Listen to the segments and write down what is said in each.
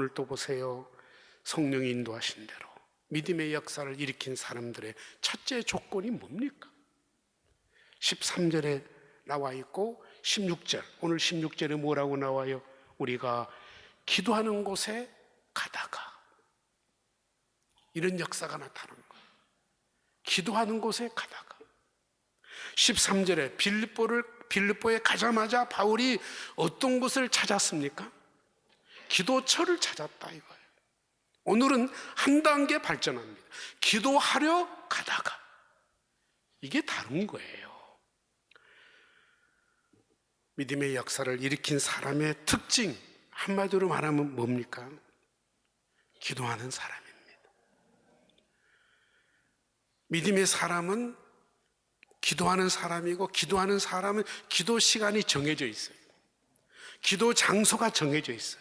오늘 또 보세요. 성령이 인도하신 대로 믿음의 역사를 일으킨 사람들의 첫째 조건이 뭡니까? 13절에 나와 있고 16절, 오늘 16절에 뭐라고 나와요? 우리가 기도하는 곳에 가다가, 이런 역사가 나타나는 거예요. 기도하는 곳에 가다가. 13절에 빌립보에 가자마자 바울이 어떤 곳을 찾았습니까? 기도처를 찾았다 이거예요. 오늘은 한 단계 발전합니다. 기도하려 가다가. 이게 다른 거예요. 믿음의 역사를 일으킨 사람의 특징, 한마디로 말하면 뭡니까? 기도하는 사람입니다. 믿음의 사람은 기도하는 사람이고, 기도하는 사람은 기도 시간이 정해져 있어요. 기도 장소가 정해져 있어요.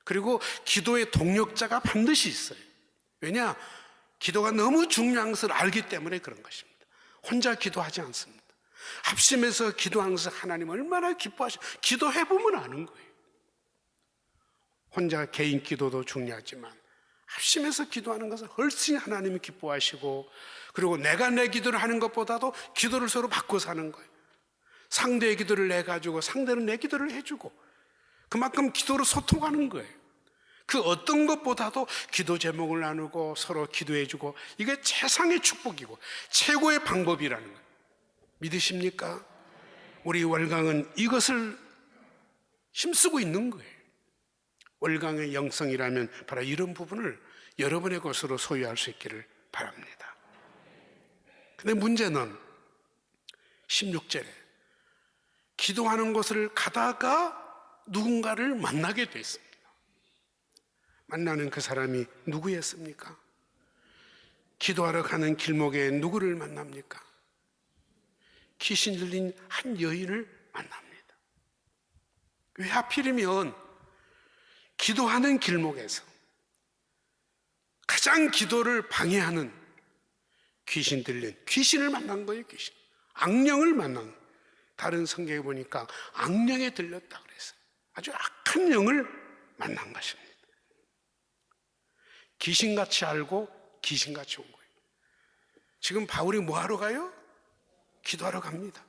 그리고 기도의 동력자가 반드시 있어요. 왜냐? 기도가 너무 중요한 것을 알기 때문에 그런 것입니다. 혼자 기도하지 않습니다. 합심해서 기도하는 것을 하나님 얼마나 기뻐하시고, 기도해보면 아는 거예요. 혼자 개인 기도도 중요하지만 합심해서 기도하는 것을 훨씬 하나님이 기뻐하시고, 그리고 내가 내 기도를 하는 것보다도 기도를 서로 바꿔서 하는 거예요. 상대의 기도를 내가지고 상대는 내 기도를 해주고, 그만큼 기도로 소통하는 거예요. 그 어떤 것보다도 기도 제목을 나누고 서로 기도해주고, 이게 최상의 축복이고 최고의 방법이라는 거예요. 믿으십니까? 우리 월강은 이것을 힘쓰고 있는 거예요. 월강의 영성이라면 바로 이런 부분을 여러분의 것으로 소유할 수 있기를 바랍니다. 근데 문제는 16절에 기도하는 곳을 가다가 누군가를 만나게 됐습니다. 만나는 그 사람이 누구였습니까? 기도하러 가는 길목에 누구를 만납니까? 귀신 들린 한 여인을 만납니다. 왜 하필이면 기도하는 길목에서 가장 기도를 방해하는 귀신 들린, 귀신을 만난 거예요. 귀신, 악령을 만난 거예요. 다른 성경에 보니까 악령에 들렸다 그랬어요. 아주 악한 영을 만난 것입니다. 귀신같이 알고 귀신같이 온 거예요. 지금 바울이 뭐 하러 가요? 기도하러 갑니다.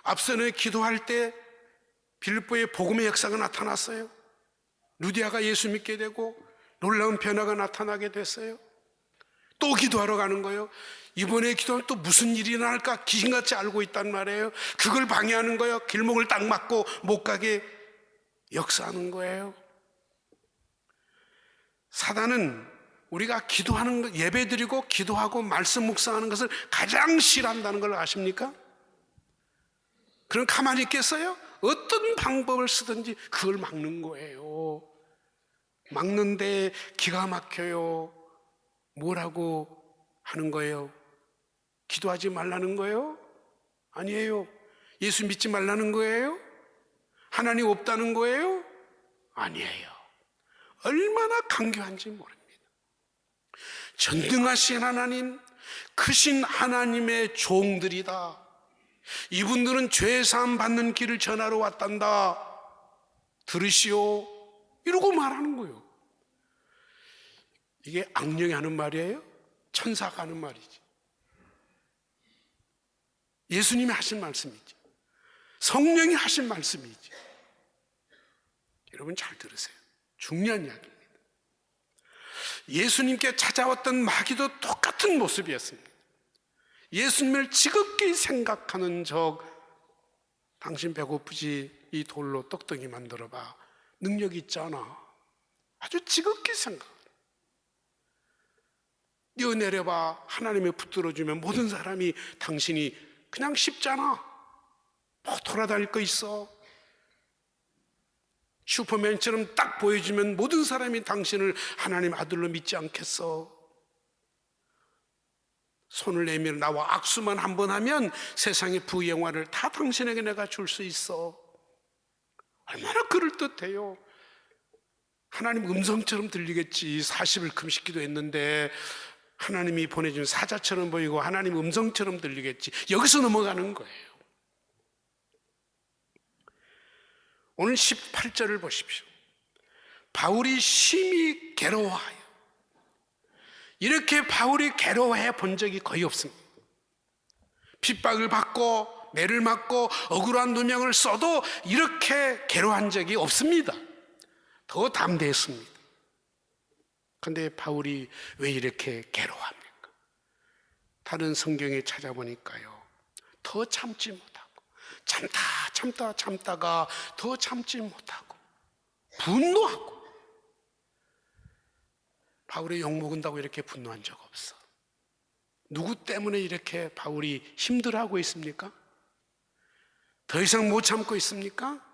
앞서는 기도할 때 빌립보에 복음의 역사가 나타났어요. 루디아가 예수 믿게 되고 놀라운 변화가 나타나게 됐어요. 또 기도하러 가는 거예요. 이번에 기도하면 또 무슨 일이 날까 귀신같이 알고 있단 말이에요. 그걸 방해하는 거예요. 길목을 딱 막고 못 가게 역사하는 거예요. 사단은 우리가 기도하는 것, 예배드리고 기도하고 말씀 묵상하는 것을 가장 싫어한다는 걸 아십니까? 그럼 가만히 있겠어요? 어떤 방법을 쓰든지 그걸 막는 거예요. 막는데 기가 막혀요. 뭐라고 하는 거예요? 기도하지 말라는 거예요? 아니에요. 예수 믿지 말라는 거예요? 하나님 없다는 거예요? 아니에요. 얼마나 강교한지 모릅니다. 전능하신 하나님, 크신 하나님의 종들이다. 이분들은 죄사함 받는 길을 전하러 왔단다. 들으시오. 이러고 말하는 거예요. 이게 악령이 하는 말이에요? 천사가 하는 말이지. 예수님이 하신 말씀이지. 성령이 하신 말씀이지. 여러분 잘 들으세요. 중요한 이야기입니다. 예수님께 찾아왔던 마귀도 똑같은 모습이었습니다. 예수님을 지극히 생각하는 적, 당신 배고프지? 이 돌로 떡덩이 만들어봐. 능력 있잖아. 아주 지극히 생각. 뛰어내려봐. 하나님이 붙들어주면 모든 사람이 당신이 그냥 쉽잖아. 뭐 돌아다닐 거 있어. 슈퍼맨처럼 딱 보여주면 모든 사람이 당신을 하나님 아들로 믿지 않겠어. 손을 내밀어 나와 악수만 한번 하면 세상의 부영화를 다 당신에게 내가 줄 수 있어. 얼마나 그럴듯해요. 하나님 음성처럼 들리겠지. 40일 금식기도 했는데 하나님이 보내준 사자처럼 보이고 하나님 음성처럼 들리겠지. 여기서 넘어가는 거예요. 오늘 18절을 보십시오. 바울이 심히 괴로워하여, 이렇게 바울이 괴로워해 본 적이 거의 없습니다. 핍박을 받고 매를 맞고 억울한 누명을 써도 이렇게 괴로워한 적이 없습니다. 더 담대했습니다. 그런데 바울이 왜 이렇게 괴로워합니까? 다른 성경에 찾아보니까요, 더 참지 못하고 참다가 더 참지 못하고 분노하고. 바울이 욕먹은다고 이렇게 분노한 적 없어. 누구 때문에 이렇게 바울이 힘들어하고 있습니까? 더 이상 못 참고 있습니까?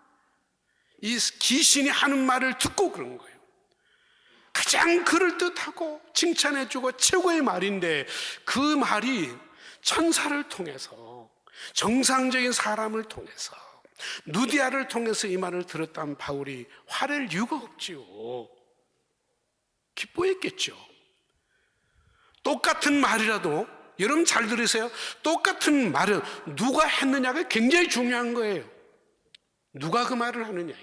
이 귀신이 하는 말을 듣고 그런 거예요. 가장 그럴듯하고 칭찬해주고 최고의 말인데, 그 말이 천사를 통해서, 정상적인 사람을 통해서, 누디아를 통해서 이 말을 들었다면 바울이 화낼 이유가 없지요. 기뻐했겠죠. 똑같은 말이라도, 여러분 잘 들으세요. 똑같은 말은 누가 했느냐가 굉장히 중요한 거예요. 누가 그 말을 하느냐.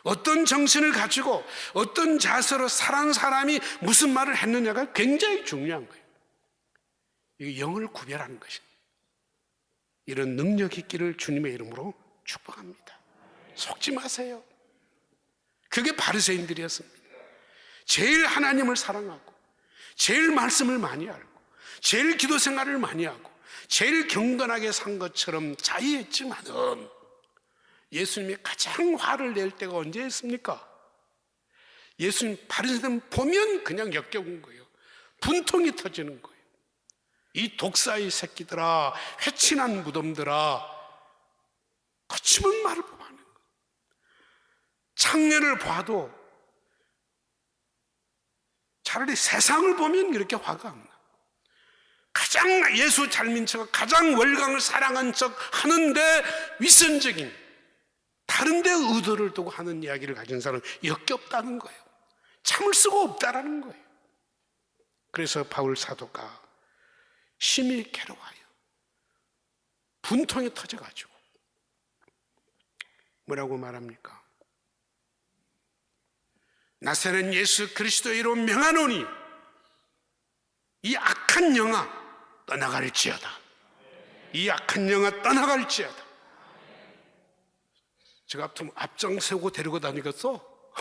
어떤 정신을 가지고 어떤 자세로 살아온 사람이 무슨 말을 했느냐가 굉장히 중요한 거예요. 이게 영을 구별하는 것입니다. 이런 능력 있기를 주님의 이름으로 축복합니다. 속지 마세요. 그게 바리새인들이었습니다. 제일 하나님을 사랑하고, 제일 말씀을 많이 알고, 제일 기도 생활을 많이 하고, 제일 경건하게 산 것처럼 자의했지만은 예수님이 가장 화를 낼 때가 언제였습니까? 예수님 바리새인 보면 그냥 역겨운 거예요. 분통이 터지는 거예요. 이 독사의 새끼들아, 회친한 무덤들아, 거침없는 말을 하는 거예요. 창년을 봐도 차라리 세상을 보면 이렇게 화가 안 나. 가장 예수 잘 믿는 척, 가장 월강을 사랑한 척 하는데 위선적인, 다른 데 의도를 두고 하는 이야기를 가진 사람은 역겹다는 거예요. 참을 수가 없다라는 거예요. 그래서 바울 사도가 심히 괴로워하여 분통이 터져가지고 뭐라고 말합니까? 나사렛 예수 그리스도의 이로 명하노니 이 악한 영아 떠나갈지어다. 이 악한 영아 떠나갈지어다. 제가 앞장서고 데리고 다니겠어?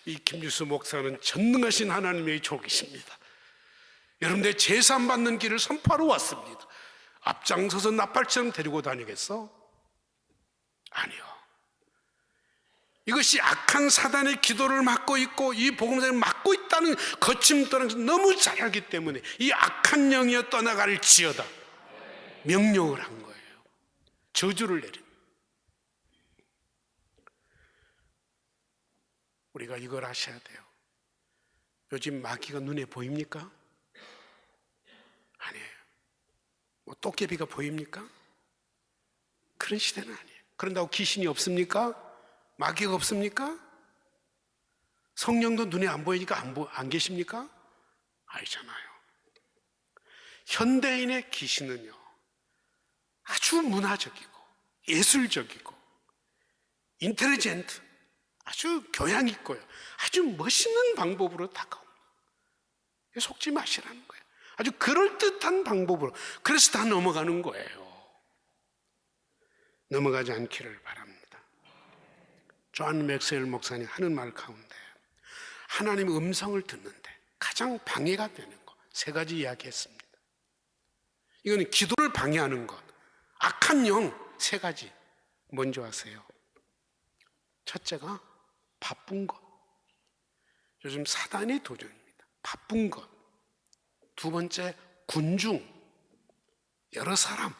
이 김유수 목사는 전능하신 하나님의 족이십니다. 여러분들 제산 받는 길을 선포하러 왔습니다. 앞장서서 나팔처럼 데리고 다니겠어? 아니요. 이것이 악한 사단의 기도를 막고 있고 이 복음을 막고 있다는 거침떠는 너무 잘 알기 때문에 이 악한 영이여 떠나갈지어다 명령을 한 거예요. 저주를 내린. 우리가 이걸 아셔야 돼요. 요즘 마귀가 눈에 보입니까? 아니에요. 뭐 도깨비가 보입니까? 그런 시대는 아니에요. 그런다고 귀신이 없습니까? 마귀가 없습니까? 성령도 눈에 안 보이니까 안 계십니까? 아니잖아요. 현대인의 귀신은요, 아주 문화적이고 예술적이고 인텔리젠트, 아주 교양 있고요, 아주 멋있는 방법으로 다가옵니다. 속지 마시라는 거예요. 아주 그럴듯한 방법으로. 그래서 다 넘어가는 거예요. 넘어가지 않기를 바랍니다. 존 맥스웰 목사님 하는 말 가운데 하나님의 음성을 듣는데 가장 방해가 되는 것 세 가지 이야기했습니다. 이거는 기도를 방해하는 것, 악한 영 세 가지. 뭔지 아세요? 첫째가 바쁜 것. 요즘 사단의 도전입니다. 바쁜 것. 두 번째 군중, 여러 사람.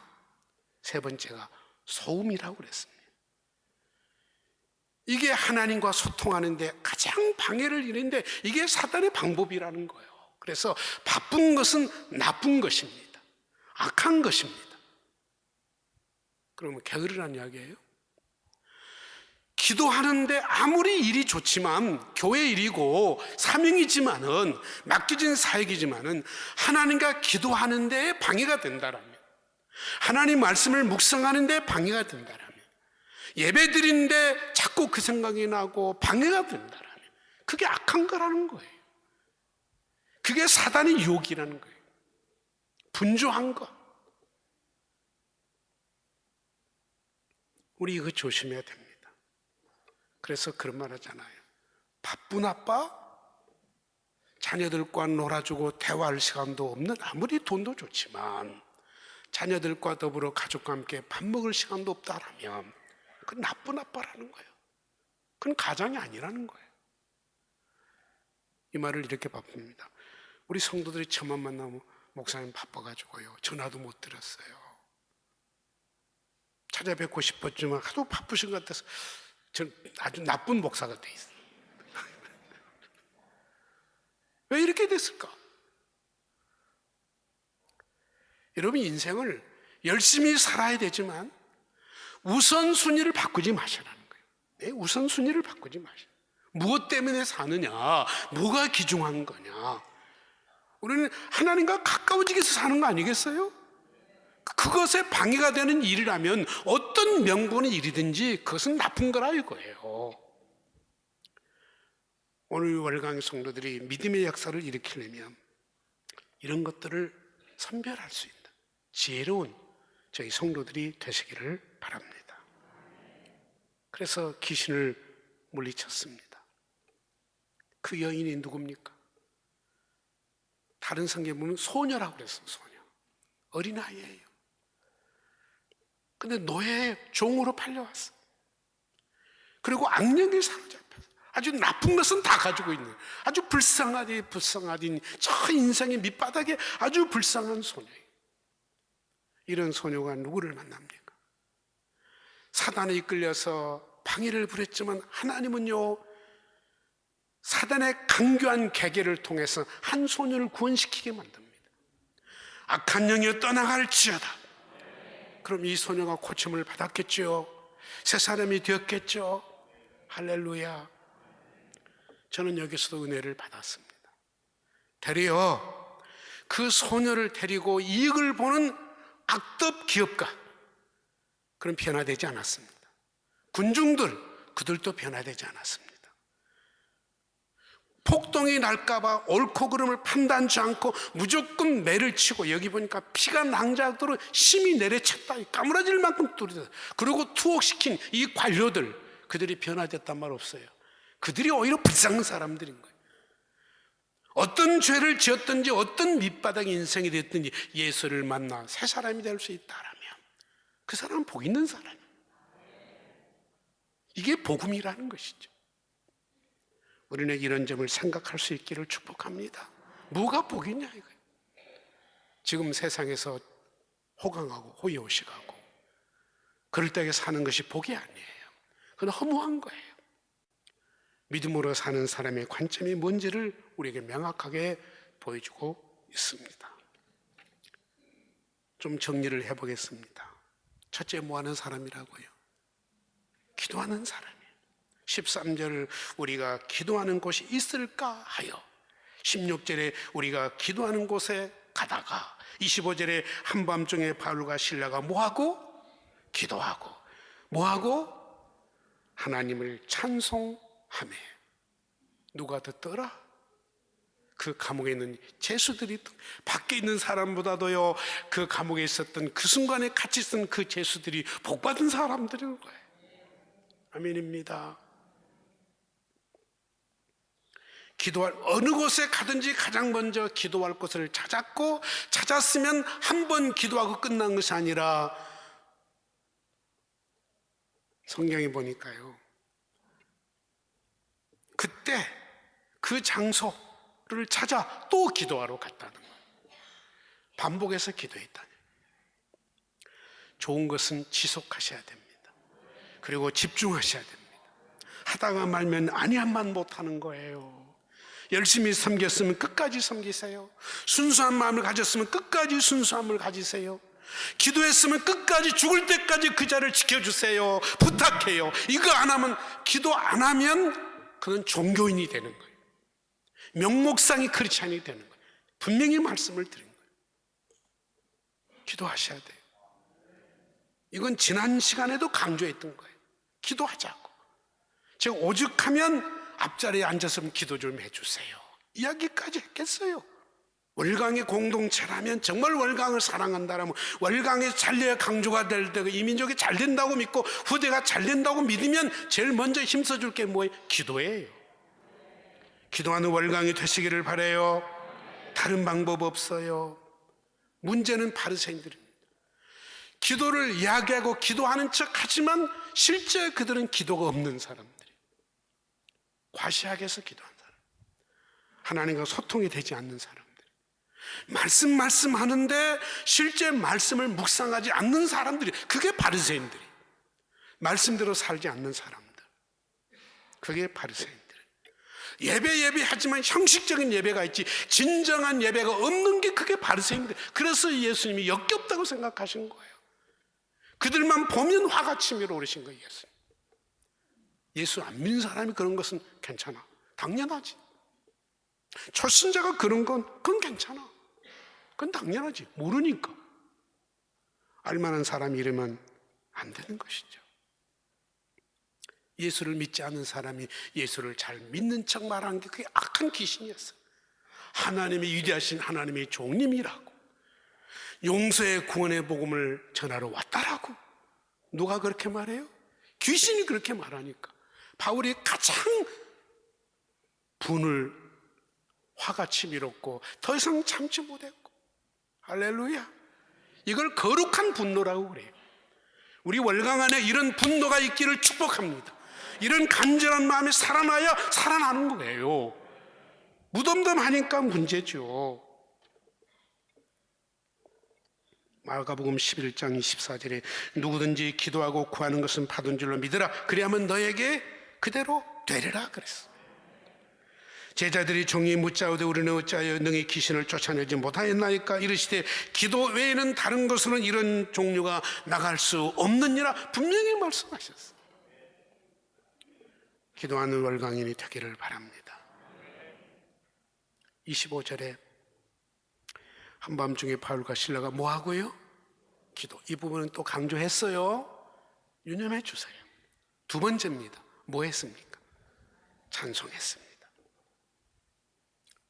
세 번째가 소음이라고 그랬습니다. 이게 하나님과 소통하는데 가장 방해를 이루는데 이게 사단의 방법이라는 거예요. 그래서 바쁜 것은 나쁜 것입니다. 악한 것입니다. 그러면 게으르란 이야기예요? 기도하는데 아무리 일이 좋지만, 교회 일이고 사명이지만은, 맡겨진 사역이지만은 하나님과 기도하는 데 방해가 된다라면, 하나님 말씀을 묵상하는 데 방해가 된다라면, 예배 드리는데 자꾸 그 생각이 나고 방해가 된다라는, 그게 악한 거라는 거예요. 그게 사단의 유혹이라는 거예요. 분주한 거. 우리 이거 조심해야 됩니다. 그래서 그런 말 하잖아요. 바쁜 아빠, 자녀들과 놀아주고 대화할 시간도 없는, 아무리 돈도 좋지만 자녀들과 더불어 가족과 함께 밥 먹을 시간도 없다라면 그건 나쁜 아빠라는 거예요. 그건 가장이 아니라는 거예요. 이 말을 이렇게 바꿉니다. 우리 성도들이 저만 만나면 목사님 바빠가지고요, 전화도 못 드렸어요. 찾아뵙고 싶었지만 하도 바쁘신 것 같아서 전 아주 나쁜 목사가 돼 있어요. 왜 이렇게 됐을까? 여러분, 인생을 열심히 살아야 되지만 우선순위를 바꾸지 마시라는 거예요. 네? 우선순위를 바꾸지 마시라. 무엇 때문에 사느냐, 뭐가 귀중한 거냐. 우리는 하나님과 가까워지기 위해서 사는 거 아니겠어요? 그것에 방해가 되는 일이라면 어떤 명분의 일이든지 그것은 나쁜 거라 이거예요. 오늘 월강의 성도들이 믿음의 역사를 일으키려면 이런 것들을 선별할 수 있는 지혜로운 저희 성도들이 되시기를 바랍니다. 그래서 귀신을 물리쳤습니다. 그 여인이 누굽니까? 다른 성경에 보면 소녀라고 그랬어요. 소녀, 어린아이예요. 근데 노예의 종으로 팔려왔어. 그리고 악령에 사로잡혀서 아주 나쁜 것은 다 가지고 있는, 아주 불쌍하디 저 인생의 밑바닥에 아주 불쌍한 소녀예요. 이런 소녀가 누구를 만납니까? 사단에 이끌려서 방해를 부렸지만 하나님은요, 사단의 강교한 계계를 통해서 한 소녀를 구원시키게 만듭니다. 악한 영이 떠나갈지어다. 그럼 이 소녀가 고침을 받았겠죠. 새 사람이 되었겠죠. 할렐루야. 저는 여기서도 은혜를 받았습니다. 되려 그 소녀를 데리고 이익을 보는 악덕 기업가, 그럼 변화되지 않았습니다. 군중들, 그들도 변화되지 않았습니다. 폭동이 날까봐 옳고 그름을 판단치 않고 무조건 매를 치고, 여기 보니까 피가 낭자하도록 심히 내려쳤다, 까무라질 만큼 뚫리다. 그리고 투옥시킨 이 관료들, 그들이 변화됐단 말 없어요. 그들이 오히려 불쌍한 사람들인 거예요. 어떤 죄를 지었든지 어떤 밑바닥 인생이 됐든지 예수를 만나 새 사람이 될 수 있다라면 그 사람은 복 있는 사람이에요. 이게 복음이라는 것이죠. 우리는 이런 점을 생각할 수 있기를 축복합니다. 뭐가 복이냐 이거예요. 지금 세상에서 호강하고 호의호식하고 그럴 때에 사는 것이 복이 아니에요. 그건 허무한 거예요. 믿음으로 사는 사람의 관점이 뭔지를 우리에게 명확하게 보여주고 있습니다. 좀 정리를 해보겠습니다. 첫째, 뭐 하는 사람이라고요? 기도하는 사람이에요. 13절 우리가 기도하는 곳이 있을까 하여, 16절에 우리가 기도하는 곳에 가다가, 25절에 한밤중에 바울과 실라가 뭐하고? 기도하고. 뭐하고? 하나님을 찬송하며. 누가 듣더라? 그 감옥에 있는 죄수들이, 밖에 있는 사람보다도요, 그 감옥에 있었던 그 순간에 같이 있던 그 죄수들이 복받은 사람들인 거예요. 아멘입니다. 기도할, 어느 곳에 가든지 가장 먼저 기도할 곳을 찾았고, 찾았으면 한 번 기도하고 끝난 것이 아니라, 성경에 보니까요, 그때 그 장소를 찾아 또 기도하러 갔다는 거예요. 반복해서 기도했다니. 좋은 것은 지속하셔야 됩니다. 그리고 집중하셔야 됩니다. 하다가 말면 아니한만 못하는 거예요. 열심히 섬겼으면 끝까지 섬기세요. 순수한 마음을 가졌으면 끝까지 순수함을 가지세요. 기도했으면 끝까지, 죽을 때까지 그 자를 지켜주세요. 부탁해요. 이거 안 하면, 기도 안 하면 그건 종교인이 되는 거예요. 명목상이 크리스찬이 되는 거예요. 분명히 말씀을 드린 거예요. 기도하셔야 돼요. 이건 지난 시간에도 강조했던 거예요. 기도하자고. 제가 오죽하면 앞자리에 앉아서 기도 좀 해주세요, 이야기까지 했겠어요. 월강의 공동체라면, 정말 월강을 사랑한다라면, 월강의 잔례 강조가 될 때 이 민족이 잘 된다고 믿고 후대가 잘 된다고 믿으면 제일 먼저 힘써줄 게 뭐예요? 기도예요. 기도하는 월강이 되시기를 바라요. 다른 방법 없어요. 문제는 바리새인들입니다. 기도를 이야기하고 기도하는 척 하지만 실제 그들은 기도가 없는 사람들이에요. 과시하게 해서 기도한 사람, 하나님과 소통이 되지 않는 사람들, 말씀하는데 실제 말씀을 묵상하지 않는 사람들이, 그게 바리새인들이, 말씀대로 살지 않는 사람들, 그게 바리새인들. 예배하지만 형식적인 예배가 있지 진정한 예배가 없는 게 그게 바리새인들. 그래서 예수님이 역겹다고 생각하신 거예요. 그들만 보면 화가 치밀어 오르신 거예요. 예수 안 믿는 사람이 그런 것은 괜찮아, 당연하지. 초신자가 그런 건 그건 괜찮아, 그건 당연하지. 모르니까. 알만한 사람이 이러면 안 되는 것이죠. 예수를 믿지 않은 사람이 예수를 잘 믿는 척 말하는 게 그게 악한 귀신이었어요. 하나님의 위대하신 하나님의 종님이라고, 용서의 구원의 복음을 전하러 왔다라고. 누가 그렇게 말해요? 귀신이 그렇게 말하니까 바울이 가장 분을, 화가 치밀었고 더 이상 참지 못했고, 할렐루야. 이걸 거룩한 분노라고 그래요. 우리 월강 안에 이런 분노가 있기를 축복합니다. 이런 간절한 마음이 살아나야 살아나는 거예요. 무덤덤하니까 문제죠. 마가복음 11장 24절에 누구든지 기도하고 구하는 것은 받은 줄로 믿으라, 그리하면 너에게 그대로 되리라 그랬어. 제자들이 종이 묻자오되 우리는 어찌하여 능히 귀신을 쫓아내지 못하였나이까 이르시되 기도 외에는 다른 것으로는 이런 종류가 나갈 수 없느니라 분명히 말씀하셨어요. 기도하는 월강인이 되기를 바랍니다. 25절에 한밤중에 바울과 실라가 뭐하고요? 기도. 이 부분은 또 강조했어요. 유념해 주세요. 두 번째입니다. 뭐 했습니까? 찬송했습니다.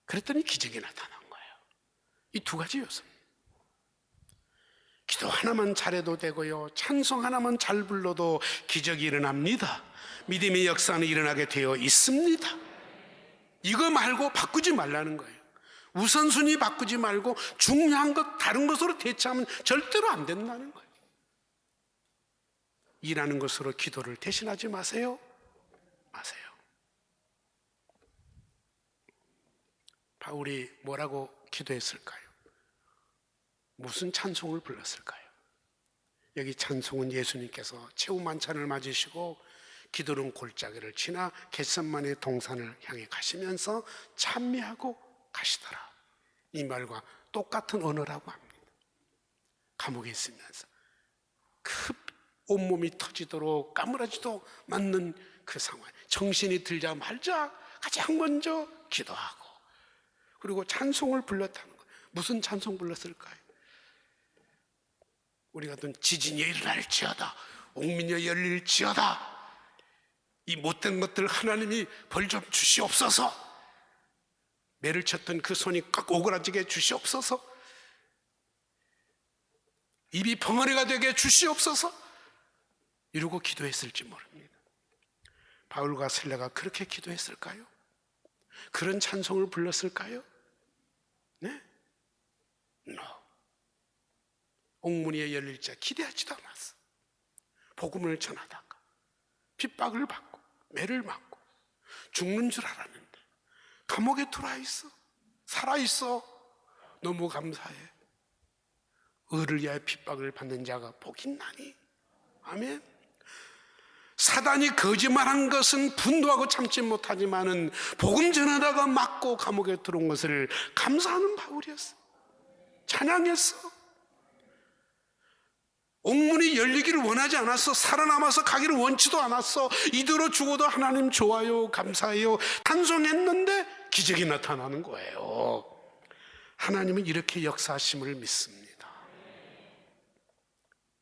그랬더니 기적이 나타난 거예요. 이 두 가지 요소입니다. 기도 하나만 잘해도 되고요, 찬송 하나만 잘 불러도 기적이 일어납니다. 믿음의 역사는 일어나게 되어 있습니다. 이거 말고 바꾸지 말라는 거예요. 우선순위 바꾸지 말고 중요한 것 다른 것으로 대체하면 절대로 안 된다는 거예요. 일하는 것으로 기도를 대신하지 마세요. 바울이 뭐라고 기도했을까요? 무슨 찬송을 불렀을까요? 여기 찬송은 예수님께서 최후 만찬을 맞으시고 기도는 골짜기를 지나 겟세마네 동산을 향해 가시면서 찬미하고 가시더라, 이 말과 똑같은 언어라고 합니다. 감옥에 있으면서 그 온몸이 터지도록 까무라지도 맞는 그 상황, 정신이 들자 말자 가장 먼저 기도하고 그리고 찬송을 불렀다는 거예요. 무슨 찬송 불렀을까요? 우리가 듣는 지진이 일어날지어다, 옥민이 열릴지어다, 이 못된 것들 하나님이 벌 좀 주시옵소서, 매를 쳤던 그 손이 꽉 오그라지게 주시옵소서, 입이 벙어리가 되게 주시옵소서, 이러고 기도했을지 모릅니다. 바울과 실라가 그렇게 기도했을까요? 그런 찬송을 불렀을까요? 네? No. 옥문이 열릴 자 기대하지도 않았어. 복음을 전하다가 핍박을 받고 매를 맞고 죽는 줄 알았는데 감옥에 들어있어, 살아있어. 너무 감사해. 의를 위하여 핍박을 받는 자가 복이 있나니. 아멘. 사단이 거짓말한 것은 분노하고 참지 못하지만은 복음 전하다가 맞고 감옥에 들어온 것을 감사하는 바울이었어. 찬양했어. 옥문이 열리기를 원하지 않았어. 살아남아서 가기를 원치도 않았어. 이대로 죽어도 하나님 좋아요, 감사해요 찬송했는데 기적이 나타나는 거예요. 하나님은 이렇게 역사하심을 믿습니다.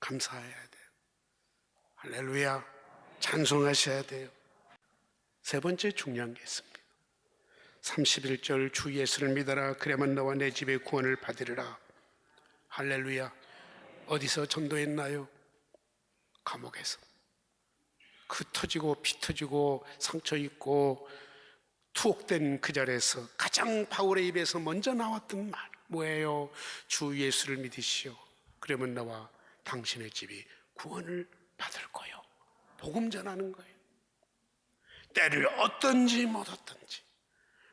감사해야 돼요. 할렐루야. 찬송하셔야 돼요. 세 번째 중요한 게 있습니다. 31절 주 예수를 믿어라 그래야만 너와 내 집의 구원을 받으리라. 할렐루야. 어디서 전도했나요? 감옥에서. 터지고 피 터지고 상처 입고 투옥된 그 자리에서 가장 바울의 입에서 먼저 나왔던 말 뭐예요? 주 예수를 믿으시오. 그러면 나와 당신의 집이 구원을 받을 거요. 복음 전하는 거예요. 때를 얻든지 못 얻든지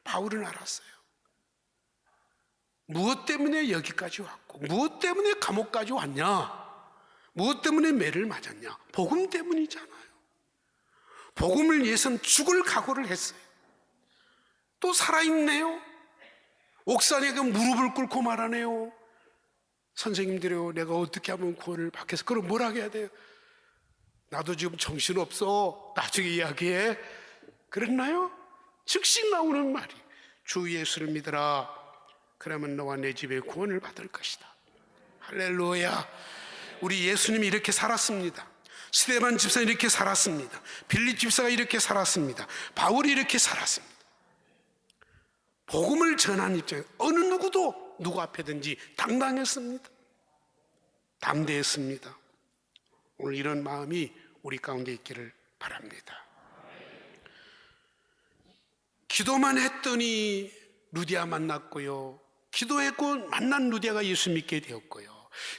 바울은 알았어요. 무엇 때문에 여기까지 왔고 무엇 때문에 감옥까지 왔냐? 무엇 때문에 매를 맞았냐? 복음 때문이잖아요. 복음을 위해서는 죽을 각오를 했어요. 또 살아있네요. 옥산에게 무릎을 꿇고 말하네요. 선생님들이요, 내가 어떻게 하면 구원을 받겠어? 그럼 뭐라 해야 돼요? 나도 지금 정신없어. 나중에 이야기해. 그랬나요? 즉시 나오는 말이 주 예수를 믿어라. 그러면 너와 내 집에 구원을 받을 것이다. 할렐루야. 우리 예수님이 이렇게 살았습니다. 스데반 집사가 이렇게 살았습니다. 빌립 집사가 이렇게 살았습니다. 바울이 이렇게 살았습니다. 복음을 전하는 입장에 어느 누구도 누구 앞에든지 당당했습니다. 담대했습니다. 오늘 이런 마음이 우리 가운데 있기를 바랍니다. 기도만 했더니 루디아 만났고요. 기도했고 만난 루디아가 예수 믿게 되었고요.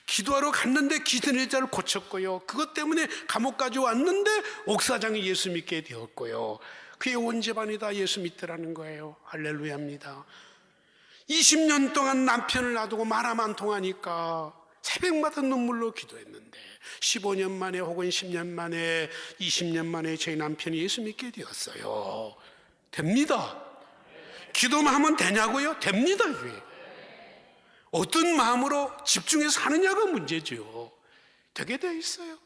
기도하러 갔는데 기드는 여자를 고쳤고요. 그것 때문에 감옥까지 왔는데 옥사장이 예수 믿게 되었고요. 그의 온 집안이 다 예수 믿더라는 거예요. 할렐루야입니다. 20년 동안 남편을 놔두고 말하면 안 통하니까 새벽마다 눈물로 기도했는데 15년 만에 혹은 10년 만에 20년 만에 저희 남편이 예수 믿게 되었어요. 됩니다. 기도만 하면 되냐고요? 됩니다. 어떤 마음으로 집중해서 하느냐가 문제죠. 되게 돼 있어요.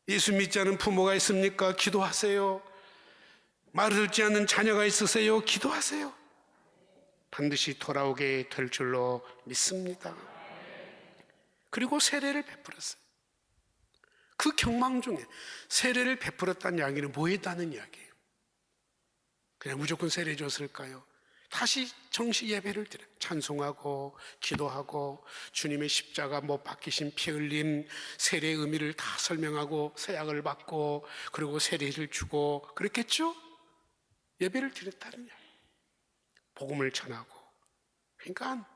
예수 믿지 않은 부모가 있습니까? 기도하세요. 말을 듣지 않는 자녀가 있으세요? 기도하세요. 반드시 돌아오게 될 줄로 믿습니다. 그리고 세례를 베풀었어요. 그 경망 중에 세례를 베풀었다는 이야기는 뭐 했다는 이야기예요? 그냥 무조건 세례 줬을까요? 다시 정시 예배를 드려요. 찬송하고 기도하고 주님의 십자가 못 박히신 피 흘림 세례의 의미를 다 설명하고 서약을 받고 그리고 세례를 주고 그랬겠죠? 예배를 드렸다는 이야기. 복음을 전하고. 그러니까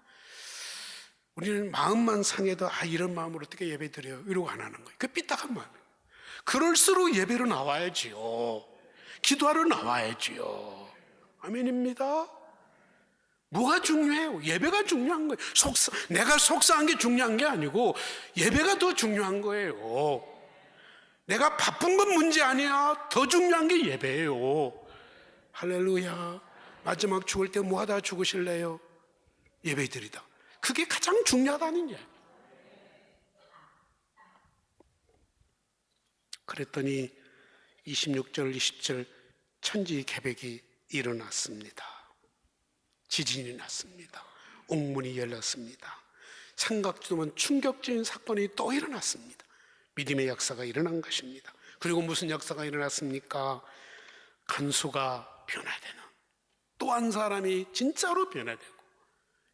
우리는 마음만 상해도 이런 마음으로 어떻게 예배 드려요? 이러고 안 하는 거예요. 그 삐딱한 마음이에요. 그럴수록 예배로 나와야지요. 기도하러 나와야지요. 아멘입니다. 뭐가 중요해요? 예배가 중요한 거예요. 내가 속상한 게 중요한 게 아니고 예배가 더 중요한 거예요. 내가 바쁜 건 문제 아니야. 더 중요한 게 예배예요. 할렐루야. 마지막 죽을 때 뭐 하다 죽으실래요? 예배 드리다. 그게 가장 중요하다는 얘기. 그랬더니 26절 20절 천지 개벽이 일어났습니다. 지진이 났습니다. 옥문이 열렸습니다. 생각지도 충격적인 사건이 또 일어났습니다. 믿음의 역사가 일어난 것입니다. 그리고 무슨 역사가 일어났습니까? 간수가 변화되는, 또 한 사람이 진짜로 변화되고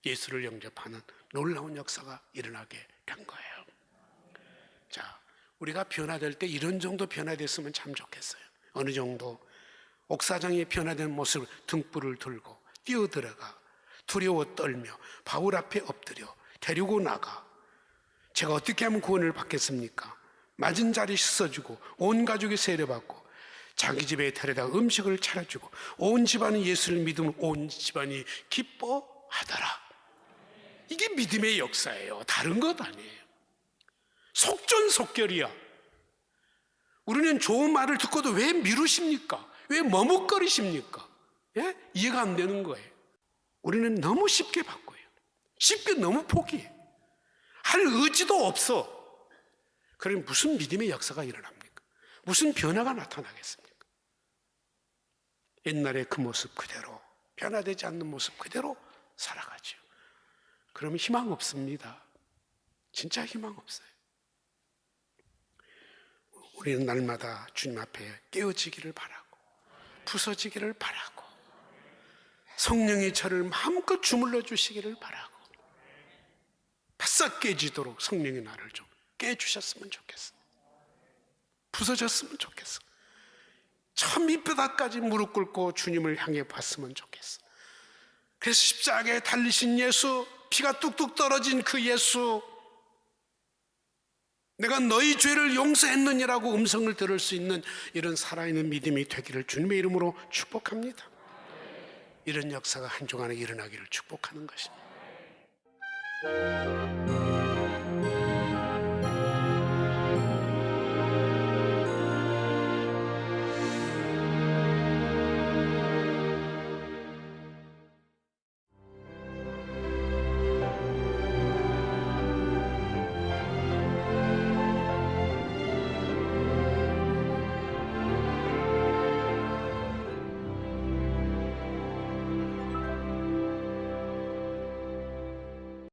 예수를 영접하는 놀라운 역사가 일어나게 된 거예요. 자, 우리가 변화될 때 이런 정도 변화됐으면 참 좋겠어요. 어느 정도 옥사장이 변화된 모습을 등불을 들고 뛰어들어가 두려워 떨며 바울 앞에 엎드려 데리고 나가. 제가 어떻게 하면 구원을 받겠습니까? 맞은 자리 씻어주고 온 가족이 세례받고 자기 집에 데려다 음식을 차려주고 온 집안이 예수를 믿으면 온 집안이 기뻐하더라. 이게 믿음의 역사예요. 다른 것 아니에요. 속전속결이야. 우리는 좋은 말을 듣고도 왜 미루십니까? 왜 머뭇거리십니까? 예? 이해가 안 되는 거예요. 우리는 너무 쉽게 바꿔요. 쉽게 너무 포기해. 할 의지도 없어. 그럼 무슨 믿음의 역사가 일어납니까? 무슨 변화가 나타나겠습니까? 옛날의 그 모습 그대로, 변화되지 않는 모습 그대로 살아가죠. 그러면 희망 없습니다. 진짜 희망 없어요. 우리는 날마다 주님 앞에 깨어지기를 바라고 부서지기를 바라고 성령이 저를 마음껏 주물러 주시기를 바라고 바싹 깨지도록 성령이 나를 좀 깨주셨으면 좋겠어. 부서졌으면 좋겠어. 저 밑바닥까지 무릎 꿇고 주님을 향해 봤으면 좋겠어. 그래서 십자가에 달리신 예수, 피가 뚝뚝 떨어진 그 예수, 내가 너희 죄를 용서했느니라고 음성을 들을 수 있는 이런 살아있는 믿음이 되기를 주님의 이름으로 축복합니다. 이런 역사가 한 주간에 일어나기를 축복하는 것입니다.